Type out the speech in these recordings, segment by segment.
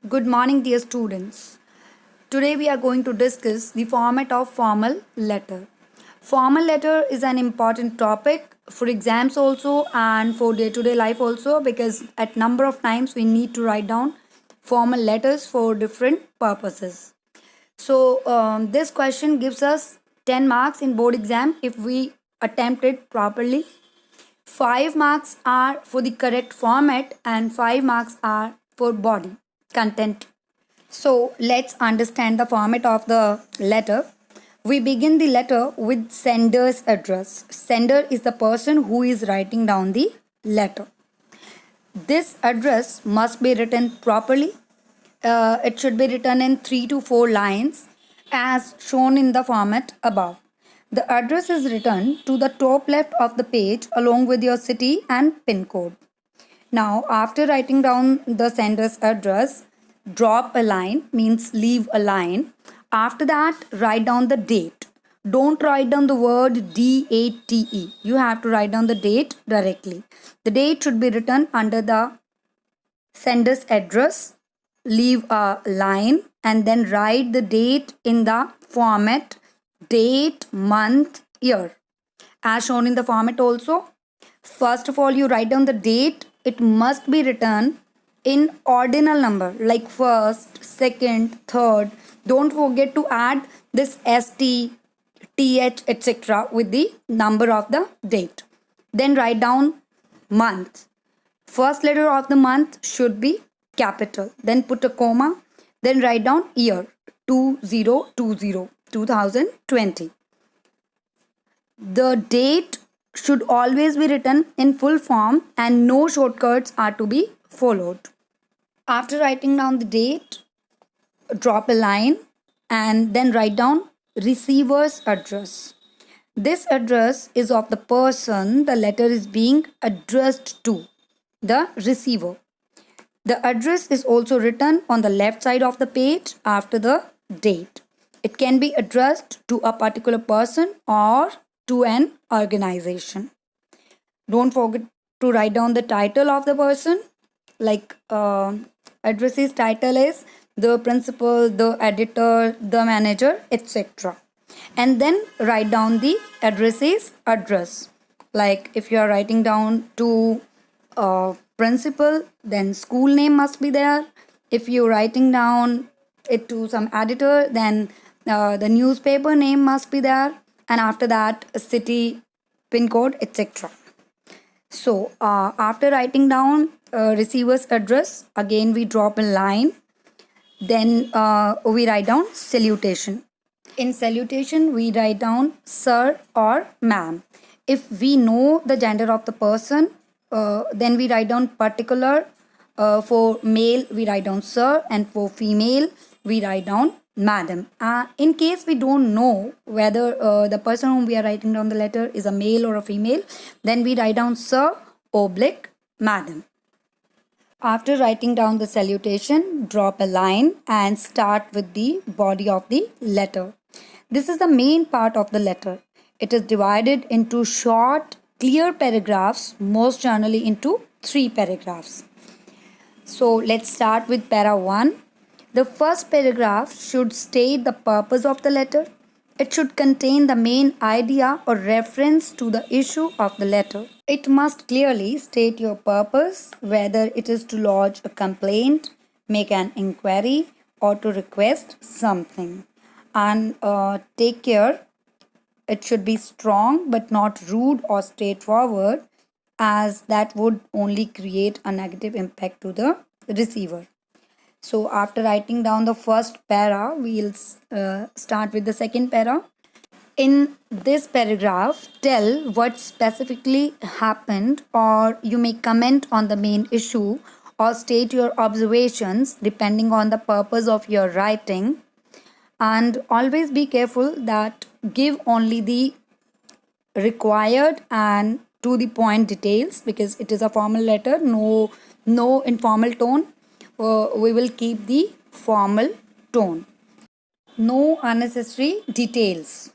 Good morning, dear students. Today we are going to discuss the format of formal letter. Formal letter is an important topic for exams also and for day-to-day life also, because at number of times we need to write down formal letters for different purposes. So this question gives us 10 marks in board exam if we attempt it properly. 5 marks are for the correct format and 5 marks are for body content. So let's understand the format of the letter. We begin the letter with sender's address. Sender is the person who is writing down the letter. This address must be written properly. It should be written in 3 to 4 lines as shown in the format above. The address is written to the top left of the page along with your city and pin code. Now, after writing down the sender's address, drop a line, means leave a line. After that, write down the date. Don't write down the word DATE. You have to write down the date directly. The date should be written under the sender's address. Leave a line and then write the date in the format date, month, year. As shown in the format also. First of all, you write down the date. It must be written in ordinal number like first, second, third. Don't forget to add this ST, TH, etc. with the number of the date. Then write down month. First letter of the month should be capital. Then put a comma. Then write down year 2020, 2020. The date should always be written in full form and no shortcuts are to be followed. After writing down the date, drop a line and then write down receiver's address. This address is of the person the letter is being addressed to, the receiver. The address is also written on the left side of the page after the date. It can be addressed to a particular person or to an organization. Don't forget to write down the title of the person, like address's title is the principal, the editor, the manager, etc. And then write down the address's address. Like if you are writing down to principal, then school name must be there. If you're writing down it to some editor, then the newspaper name must be there. And after that, city, pin code, etc. So after writing down receiver's address, again we drop a line. Then we write down salutation. In salutation, we write down sir or ma'am. If we know the gender of the person, then we write down particular. For male, we write down sir, and for female, we write down madam. In case we don't know whether the person whom we are writing down the letter is a male or a female, then we write down sir oblique madam. After writing down the salutation, drop a line and start with the body of the letter. This is the main part of the letter. It is divided into short, clear paragraphs, most generally into 3 paragraphs. So let's start with para 1. The first paragraph should state the purpose of the letter. It should contain the main idea or reference to the issue of the letter. It must clearly state your purpose, whether it is to lodge a complaint, make an inquiry, or to request something. And take care, it should be strong but not rude or straightforward, as that would only create a negative impact to the receiver. So after writing down the first para, we'll start with the second para. In this paragraph, tell what specifically happened, or you may comment on the main issue or state your observations depending on the purpose of your writing. And always be careful that give only the required and to the point details, because it is a formal letter. No informal tone. We will keep the formal tone. No unnecessary details.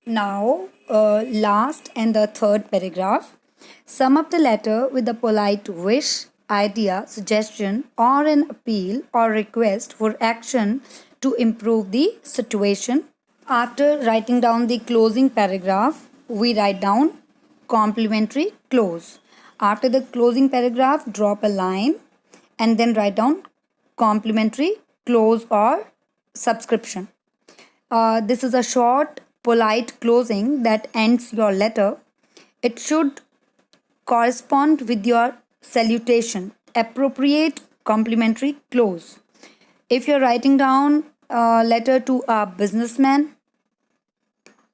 Now, last and the third paragraph. Sum up the letter with a polite wish idea, suggestion, or an appeal or request for action to improve the situation. After writing down the closing paragraph, we write down complimentary close. After the closing paragraph, drop a line and then write down complimentary close or subscription. This is a short, polite closing that ends your letter. It should correspond with your salutation. Appropriate complimentary close. If you're writing down a letter to a businessman,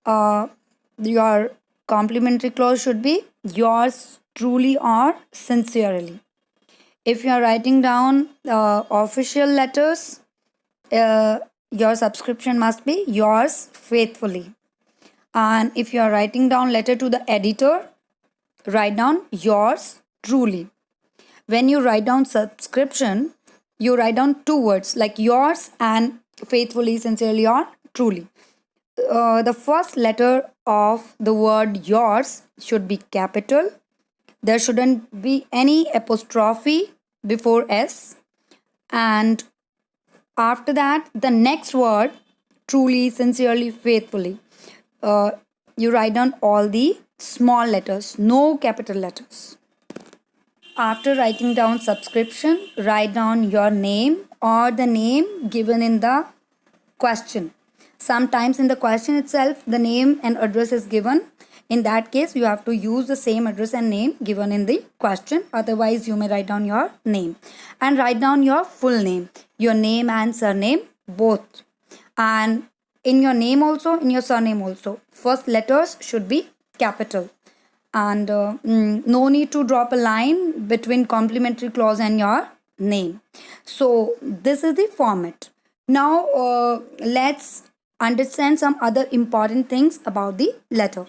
your complimentary clause should be yours truly or sincerely. If you are writing down official letters, your subscription must be yours faithfully. And if you are writing down letter to the editor, write down yours truly. When you write down subscription, you write down two words like yours and faithfully, sincerely, or truly. The first letter of the word yours should be capital. There shouldn't be any apostrophe before S. And after that, the next word, truly, sincerely, faithfully, you write down all the small letters, no capital letters. After writing down subscription, write down your name or the name given in the question. Sometimes in the question itself, the name and address is given. In that case, you have to use the same address and name given in the question. Otherwise, you may write down your name. And write down your full name, your name and surname both. And in your name also, in your surname also, first letters should be capital. And no need to drop a line between complimentary clause and your name. So this is the format. Now let's understand some other important things about the letter.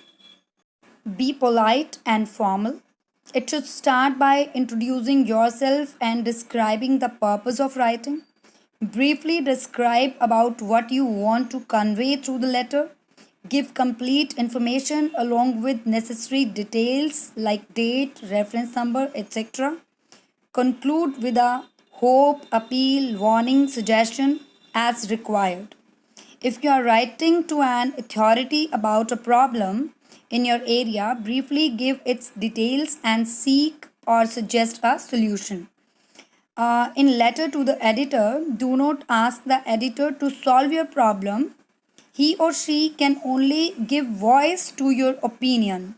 Be polite and formal. It should start by introducing yourself and describing the purpose of writing. Briefly describe about what you want to convey through the letter. Give complete information along with necessary details like date, reference number, etc. Conclude with a hope, appeal, warning, suggestion as required. If you are writing to an authority about a problem in your area, briefly give its details and seek or suggest a solution. In letter to the editor, do not ask the editor to solve your problem. He or she can only give voice to your opinion,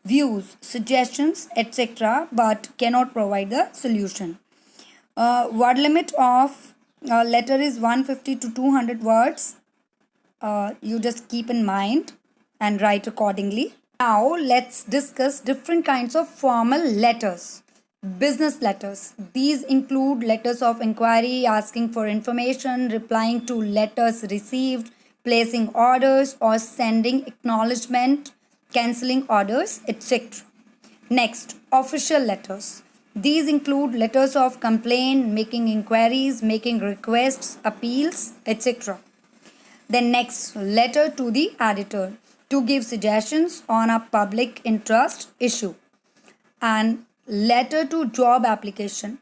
views, suggestions, etc., but cannot provide the solution. Word limit of letter is 150 to 200 words. You just keep in mind and write accordingly. Now let's discuss different kinds of formal letters. Business letters. These include letters of inquiry, asking for information, replying to letters received, placing orders or sending acknowledgement, cancelling orders, etc. Next, official letters. These include letters of complaint, making inquiries, making requests, appeals, etc. Then next, letter to the editor to give suggestions on a public interest issue. And letter to job application.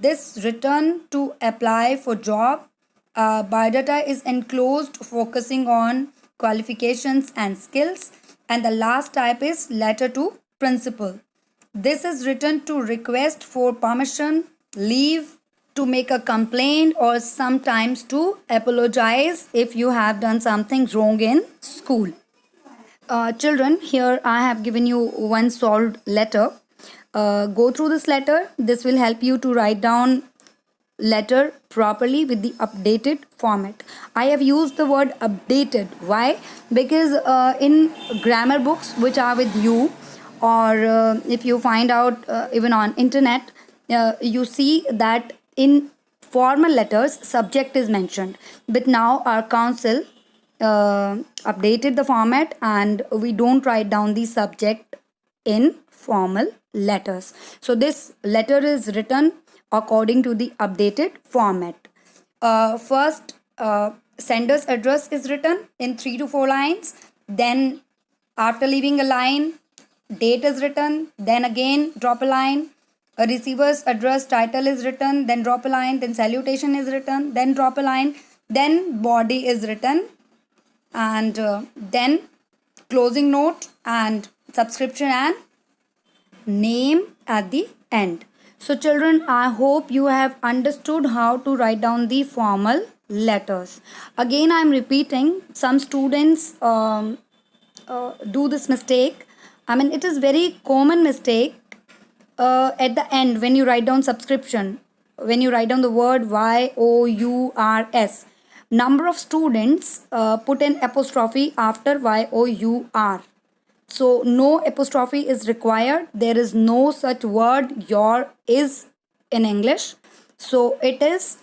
This written to apply for job. Biodata is enclosed focusing on qualifications and skills. And the last type is letter to principal. This is written to request for permission, leave, to make a complaint, or sometimes to apologize if you have done something wrong in school. Children, here I have given you one solved letter. Go through this letter. This will help you to write down letter properly with the updated format. I have used the word updated. Why? Because in grammar books which are with you, or if you find out even on internet, you see that in formal letters subject is mentioned, but now our council updated the format and we don't write down the subject in formal letters. So this letter is written according to the updated format. First, sender's address is written in 3 to 4 lines. Then after leaving a line, date is written. Then again drop a line. A receiver's address title is written, then drop a line, then salutation is written, then drop a line, then body is written, and then closing note and subscription and name at the end. So children, I hope you have understood how to write down the formal letters. Again, I am repeating, some students do this mistake. I mean, it is very common mistake at the end when you write down subscription, when you write down the word YOURS. Number of students put an apostrophe after YOUR. So no apostrophe is required. There is no such word your is in English. So it is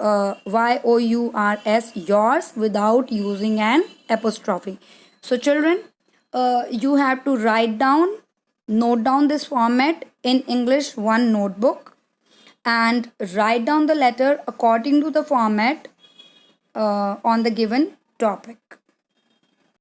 YOURS, yours, without using an apostrophe. So children, you have to note down this format in English 1 notebook and write down the letter according to the format on the given topic.